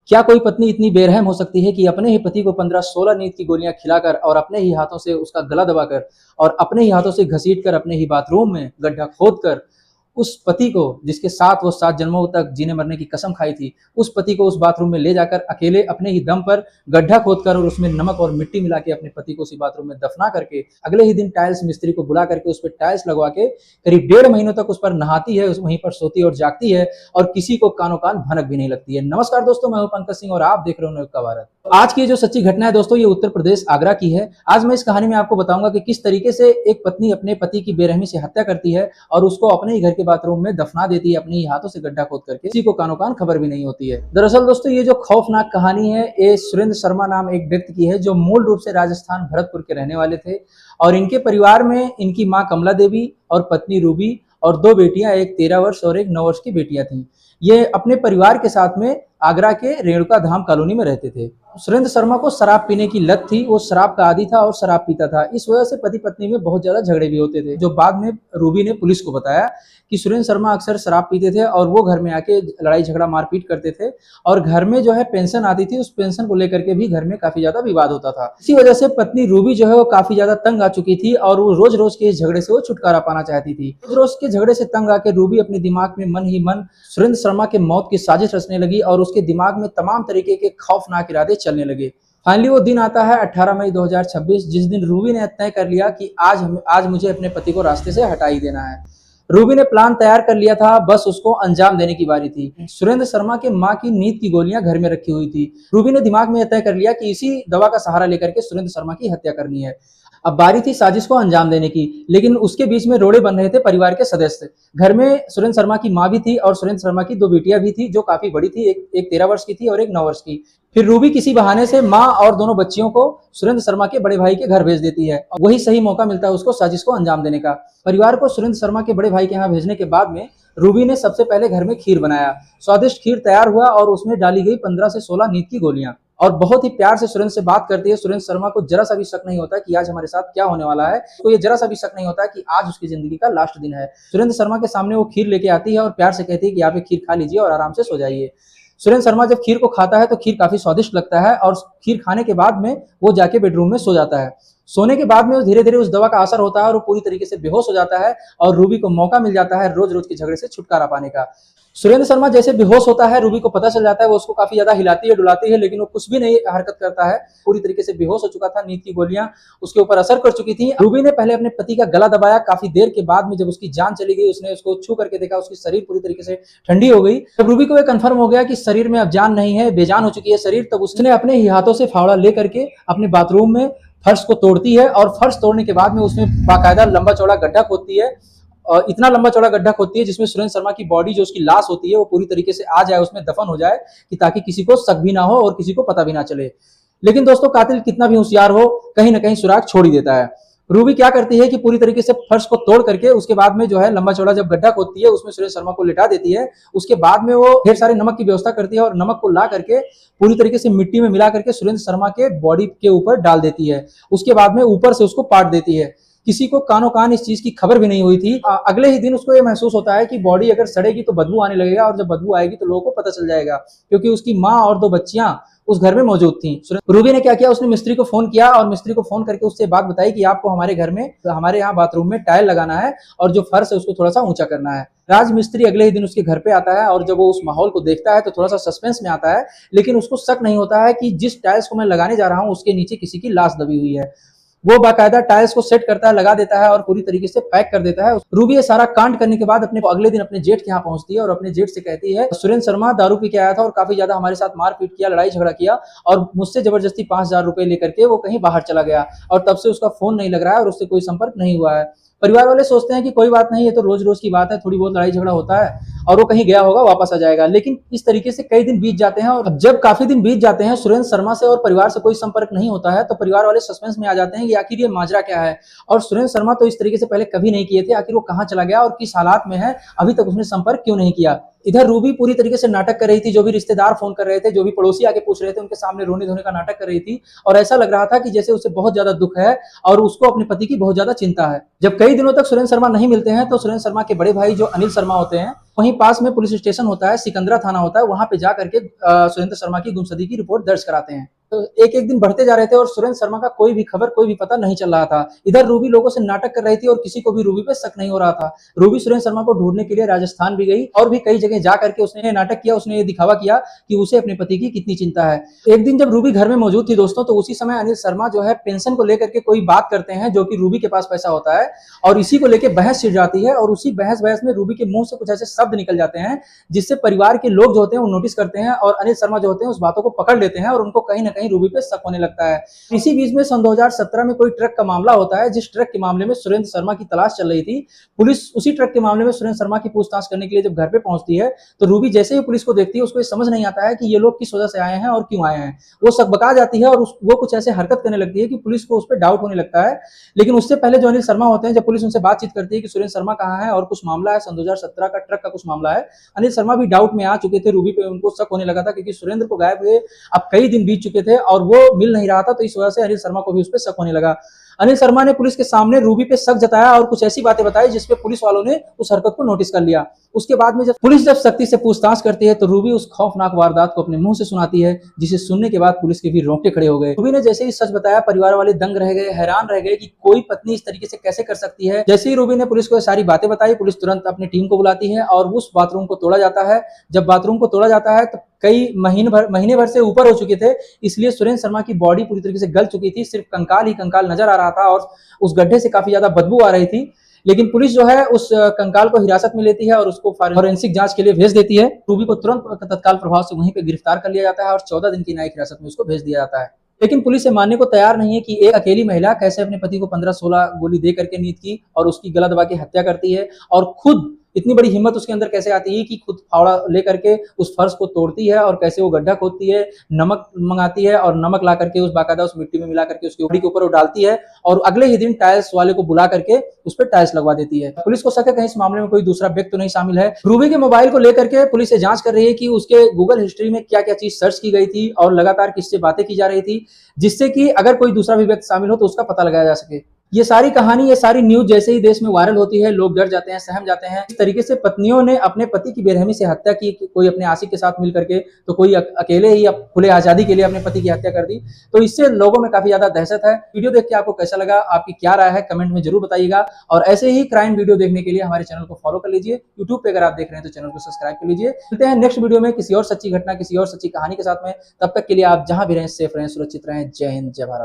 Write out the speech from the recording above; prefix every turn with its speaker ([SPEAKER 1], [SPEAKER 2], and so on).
[SPEAKER 1] क्या कोई पत्नी इतनी बेरहम हो सकती है कि अपने ही पति को 15-16 नींद की गोलियां खिलाकर और अपने ही हाथों से उसका गला दबाकर और अपने ही हाथों से घसीटकर अपने ही बाथरूम में गड्ढा खोदकर उस पति को, जिसके साथ वो 7 जन्मों तक जीने मरने की कसम खाई थी, उस पति को उस बाथरूम में ले जाकर अकेले अपने ही दम पर गड्ढा खोदकर और उसमें नमक और मिट्टी मिला के अपने पति को उसी बाथरूम में दफना करके अगले ही दिन टाइल्स मिस्त्री को बुला करके उस पर टाइल्स लगवा के करीब 1.5 महीनों तक उस पर नहाती है, वहीं पर सोती और जागती है और किसी को कानो कान भनक भी नहीं लगती है। नमस्कार दोस्तों, मैं हूं पंकज सिंह और आप देख रहे हो न्यूज़ का भारत। आज की जो सच्ची घटना है दोस्तों, ये उत्तर प्रदेश आगरा की है। आज मैं इस कहानी में आपको बताऊंगा कि किस तरीके से एक पत्नी अपने पति की बेरहमी से हत्या करती है और उसको अपने ही घर के बाथरूम में दफना देती है अपने ही हाथों से गड्ढा खोद करके, किसी को कानो कान खबर भी नहीं होती है। दरअसल दोस्तों, ये जो खौफनाक कहानी है ये सुरेंद्र शर्मा नाम एक व्यक्ति की है, जो मूल रूप से राजस्थान भरतपुर के रहने वाले थे और इनके परिवार में इनकी माँ कमला देवी और पत्नी रूबी और 2 बेटियां, एक 13 वर्ष और एक 9 वर्ष की बेटियां थी। ये अपने परिवार के साथ में आगरा के रेणुका धाम कॉलोनी में रहते थे। सुरेंद्र शर्मा को शराब पीने की लत थी, वो शराब का आदी था और शराब पीता था। इस वजह से पति पत्नी में बहुत ज्यादा झगड़े भी होते थे, जो बाद में रूबी ने पुलिस को बताया कि सुरेंद्र शर्मा अक्सर शराब पीते थे और वो घर में आके लड़ाई झगड़ा मारपीट करते थे और घर में जो है पेंशन आती थी, उस पेंशन को लेकर के भी घर में काफी ज्यादा विवाद होता था। इसी वजह से पत्नी रूबी जो है वो काफी ज्यादा तंग आ चुकी थी और वो रोज रोज के इस झगड़े से वो छुटकारा पाना चाहती थी। रोज रोज के झगड़े से तंग आके रूबी अपने दिमाग में मन ही मन सुरेंद्र शर्मा के मौत की साजिश रचने लगी और उसके दिमाग में तमाम तरीके के खौफनाक इरादे चलने लगे। फाइनली वो दिन आता है 18 मई 2026, जिस दिन रूबी ने तय कर लिया कि आज मुझे अपने पति को रास्ते से हटा ही देना है। रूबी ने प्लान तैयार कर लिया था, बस उसको अंजाम देने की बारी थी। सुरेंद्र शर्मा के मां की नींद की गोलियां घर में रखी हुई थी। रूबी ने दिमाग में तय कर लिया कि इसी दवा का सहारा लेकर के सुरेंद्र शर्मा की हत्या करनी है। अब बारी थी साजिश को अंजाम देने की, लेकिन उसके बीच में रोड़े बन रहे थे परिवार के सदस्य। घर में सुरेंद्र शर्मा की मां भी थी और सुरेंद्र शर्मा की 2 बेटियां भी थी, जो काफी बड़ी थी, एक 13 वर्ष की थी और एक 9 वर्ष की। फिर रूबी किसी बहाने से मां और दोनों बच्चियों को सुरेंद्र शर्मा के बड़े भाई के घर भेज देती है। वही सही मौका मिलता है उसको साजिश को अंजाम देने का। परिवार को सुरेंद्र शर्मा के बड़े भाई के यहाँ भेजने के बाद में रूबी ने सबसे पहले घर में खीर बनाया। स्वादिष्ट खीर तैयार हुआ और उसमें डाली गई 15 से 16 नींद की गोलियां और बहुत ही प्यार से सुरेंद्र से बात करती है। सुरेंद्र शर्मा को जरा सा भी शक नहीं होता कि आज हमारे साथ क्या होने वाला है, तो ये जरा सा भी शक नहीं होता कि आज उसकी जिंदगी का लास्ट दिन है। सुरेंद्र शर्मा के सामने वो खीर लेके आती है और प्यार से कहती है कि आप ये खीर खा लीजिए और आराम से सो जाइए। सुरेंद्र शर्मा जब खीर को खाता है तो खीर काफी स्वादिष्ट लगता है और खीर खाने के बाद में वो जाके बेडरूम में सो जाता है। सोने के बाद में धीरे धीरे उस दवा का असर होता है और वो पूरी तरीके से बेहोश हो जाता है और रूबी को मौका मिल जाता है रोज रोज के झगड़े से छुटकारा पाने का। सुरेंद्र शर्मा जैसे बेहोश होता है, रूबी को पता चल जाता है, वो उसको काफी ज्यादा हिलाती है डुलाती है, लेकिन वो कुछ भी नहीं हरकत करता है। पूरी तरीके से बेहोश हो चुका था, नींद की गोलियां उसके ऊपर असर कर चुकी थी। रूबी ने पहले अपने पति का गला दबाया, काफी देर के बाद में जब उसकी जान चली गई, उसने उसको छू करके देखा, उसकी शरीर पूरी तरीके से ठंडी हो गई। जब रूबी को यह कंफर्म हो गया कि शरीर में अब जान नहीं है, बेजान हो चुकी है शरीर, तब उसने अपने ही हाथों से फावड़ा लेकर के अपने बाथरूम में फर्श को तोड़ती है और फर्श तोड़ने के बाद में उसमें बाकायदा लंबा चौड़ा गड्ढा खोदती है और इतना लंबा चौड़ा गड्ढा खोदती है जिसमें सुरेंद्र शर्मा की बॉडी, जो उसकी लाश होती है, वो पूरी तरीके से आ जाए, उसमें दफन हो जाए, कि ताकि किसी को शक भी ना हो और किसी को पता भी ना चले। लेकिन दोस्तों, कातिल कितना भी होशियार हो, कहीं ना कहीं सुराग छोड़ ही देता है। रूबी क्या करती है कि पूरी तरीके से फर्श को तोड़ करके उसके बाद में जो है लंबा चौड़ा जब गड्ढा खोदती है, उसमें सुरेंद्र शर्मा को लिटा देती है। उसके बाद में वो ढेर सारे नमक की व्यवस्था करती है और नमक को ला करके पूरी तरीके से मिट्टी में मिला करके सुरेंद्र शर्मा के बॉडी के ऊपर डाल देती है। उसके बाद में ऊपर से उसको पाट देती है। किसी को कानो कान इस चीज की खबर भी नहीं हुई थी। अगले ही दिन उसको ये महसूस होता है कि बॉडी अगर सड़ेगी तो बदबू आने लगेगा और जब बदबू आएगी तो लोगों को पता चल जाएगा, क्योंकि उसकी माँ और 2 बच्चियां उस घर में मौजूद थी। रूबी ने क्या किया, उसने मिस्त्री को फोन किया और मिस्त्री को फोन करके उससे बात बताई कि आपको हमारे घर में, हमारे यहाँ बाथरूम में टाइल लगाना है और जो फर्श है उसको थोड़ा सा ऊंचा करना है। राज मिस्त्री अगले ही दिन उसके घर पे आता है और जब वो उस माहौल को देखता है तो थोड़ा सा सस्पेंस में आता है, लेकिन उसको शक नहीं होता है कि जिस टाइल्स को मैं लगाने जा रहा हूँ उसके नीचे किसी की लाश दबी हुई है। वो बाकायदा टाइल्स को सेट करता है, लगा देता है और पूरी तरीके से पैक कर देता है। रूबी ये सारा कांड करने के बाद अगले दिन अपने जेठ के यहाँ पहुंचती है और अपने जेठ से कहती है, सुरेंद्र शर्मा दारू पी के आया था और काफी ज्यादा हमारे साथ मारपीट किया, लड़ाई झगड़ा किया और मुझसे जबरदस्ती 5,000 रुपए लेकर के वो कहीं बाहर चला गया और तब से उसका फोन नहीं लग रहा है और उससे कोई संपर्क नहीं हुआ है। परिवार वाले सोचते हैं कि कोई बात नहीं, ये तो रोज रोज की बात है, थोड़ी बहुत लड़ाई झगड़ा होता है और वो कहीं गया होगा, वापस आ जाएगा। लेकिन इस तरीके से कई दिन बीत जाते हैं और जब काफी दिन बीत जाते हैं, सुरेंद्र शर्मा से और परिवार से कोई संपर्क नहीं होता है, तो परिवार वाले सस्पेंस में आ जाते हैं कि आखिर ये माजरा क्या है। और सुरेंद्र शर्मा तो इस तरीके से पहले कभी नहीं किए थे, आखिर वो कहाँ चला गया और किस हालात में है, अभी तक उसने संपर्क क्यों नहीं किया। इधर रूबी पूरी तरीके से नाटक कर रही थी, जो भी रिश्तेदार फोन कर रहे थे, जो भी पड़ोसी आके पूछ रहे थे, उनके सामने रोने धोने का नाटक कर रही थी और ऐसा लग रहा था कि जैसे उसे बहुत ज्यादा दुख है और उसको अपने पति की बहुत ज्यादा चिंता है। जब कई दिनों तक सुरेंद्र शर्मा नहीं मिलते हैं तो सुरेंद्र शर्मा के बड़े भाई जो अनिल शर्मा होते हैं, वहीं पास में पुलिस स्टेशन होता है, सिकंदरा थाना होता है, वहां पे जा करके सुरेंद्र शर्मा की गुमशुदगी की रिपोर्ट दर्ज कराते हैं। तो एक एक दिन बढ़ते जा रहे थे और सुरेंद्र शर्मा का कोई भी खबर, कोई भी पता नहीं चल रहा था। इधर रूबी लोगों से नाटक कर रही थी और किसी को भी रूबी पे शक नहीं हो रहा था। रूबी सुरेंद्र शर्मा को ढूंढने के लिए राजस्थान भी गई और भी कई जगह जा करके उसने नाटक किया, उसने ये दिखावा किया कि उसे अपने पति की कितनी चिंता है। एक दिन जब रूबी घर में मौजूद थी दोस्तों, तो उसी समय अनिल शर्मा जो है पेंशन को लेकर के कोई बात करते हैं, जो कि रूबी के पास पैसा होता है, और इसी को लेकर बहस छिड़ जाती है और उसी बहस में रूबी के मुंह से कुछ ऐसे शब्द निकल जाते हैं जिससे परिवार के लोग जो होते हैं वो नोटिस करते हैं और अनिल शर्मा जो होते हैं उस बातों को पकड़ लेते हैं और उनको कहीं ना कहीं रूबी पे शक होने लगता है। इसी बीच में सन 2017 में कोई ट्रक का मामला होता है, जिस ट्रक के मामले में सुरेंद्र शर्मा की तलाश चल रही थी। पुलिस उसी ट्रक के मामले में सुरेंद्र शर्मा की पूछताछ करने के लिए जब घर पे पहुंचती है तो रूबी जैसे ही पुलिस को देखती है उसको ये समझ नहीं आता है कि ये लोग किस वजह से आए हैं और क्यों आए हैं। वो सकबका जाती है और वो कुछ ऐसे हरकत करने लगती है कि पुलिस को उस पर डाउट होने लगता है। लेकिन उससे पहले जो अनिल शर्मा होते हैं, जब पुलिस उनसे बातचीत करती है कि सुरेंद्र शर्मा कहाँ है और कुछ मामला है, सन 2017 का ट्रक का कुछ मामला है, अनिल शर्मा भी डाउट में आ चुके थे। रूबी पे उनको शक होने लगा था क्योंकि सुरेंद्र को गायब हुए अब कई दिन बीत चुके थे और वो मिल नहीं रहा था, तो इस वजह से अनिल शर्मा को भी उस पर शक होने लगा। अनिल शर्मा ने पुलिस के सामने रूबी पे शक जताया और कुछ ऐसी बातें बताई जिसपे पुलिस वालों ने उस हरकत को नोटिस कर लिया। उसके बाद में जब पुलिस सख्ती से पूछताछ करती है तो रूबी उस खौफनाक वारदात को अपने मुंह से सुनाती है, जिसे सुनने के बाद पुलिस के भी रोंगटे खड़े हो गए। रूबी ने जैसे ही सच बताया, परिवार वाले दंग रह गए, हैरान रह गए कि कोई पत्नी इस तरीके से कैसे कर सकती है। जैसे ही रूबी ने पुलिस को सारी बातें बताई, पुलिस तुरंत अपनी टीम को बुलाती है और उस बाथरूम को तोड़ा जाता है। जब बाथरूम को तोड़ा जाता है तो कई महीने भर से ऊपर हो चुके थे, इसलिए सुरेंद्र शर्मा की बॉडी पूरी तरीके से गल चुकी थी, सिर्फ कंकाल ही कंकाल नजर आ रहा था और उस गड्ढे से काफी ज्यादा बदबू आ रही थी। लेकिन पुलिस जो है उस कंकाल को हिरासत में लेती है और उसको फॉरेंसिक जांच के लिए भेज देती है। रूबी को तुरंत तत्काल प्रभाव से वहीं पे गिरफ्तार कर लिया जाता है और 14 दिन की न्यायिक हिरासत में उसको भेज दिया जाता है। लेकिन पुलिस ये मानने को तैयार नहीं है कि एक अकेली महिला कैसे अपने पति को 15-16 गोली दे करके नींद की और उसकी गला दबा के हत्या करती है, और खुद इतनी बड़ी हिम्मत उसके अंदर कैसे आती है कि खुद फावड़ा लेकर के उस फर्श को तोड़ती है और कैसे वो गड्ढा खोदती है, नमक मंगाती है और नमक ला करके उस बाकायदा उस मिट्टी में मिला करके उसकी उंगली के ऊपर वो डालती है और अगले ही दिन टाइल्स वाले को बुला करके उस पर टाइल्स लगवा देती है। पुलिस को शक है कहीं इस मामले में कोई दूसरा व्यक्ति तो नहीं शामिल है। रूबी के मोबाइल को लेकर के पुलिस ये जांच कर रही है कि उसके गूगल हिस्ट्री में क्या क्या चीज सर्च की गई थी और लगातार किससे बातें की जा रही थी, जिससे कि अगर कोई दूसरा भी व्यक्ति शामिल हो तो उसका पता लगाया जा सके। ये सारी कहानी, ये सारी न्यूज जैसे ही देश में वायरल होती है, लोग डर जाते हैं, सहम जाते हैं। इस तरीके से पत्नियों ने अपने पति की बेरहमी से हत्या की, कोई अपने आशिक के साथ मिल करके, तो कोई अकेले ही खुले आजादी के लिए अपने पति की हत्या कर दी। तो इससे लोगों में काफी ज्यादा दहशत है। वीडियो देख के आपको कैसा लगा, आपकी क्या राय है, कमेंट में जरूर बताइएगा। और ऐसे ही क्राइम वीडियो देखने के लिए हमारे चैनल को फॉलो कर लीजिए। यूट्यूब पे अगर आप देख रहे हैं तो चैनल को सब्सक्राइब कर लीजिए। मिलते हैं नेक्स्ट वीडियो में किसी और सच्ची घटना, किसी और सच्ची कहानी के साथ में। तब तक के लिए आप जहां भी रहें सेफ रहें, सुरक्षित रहें। जय हिंद, जय भारत।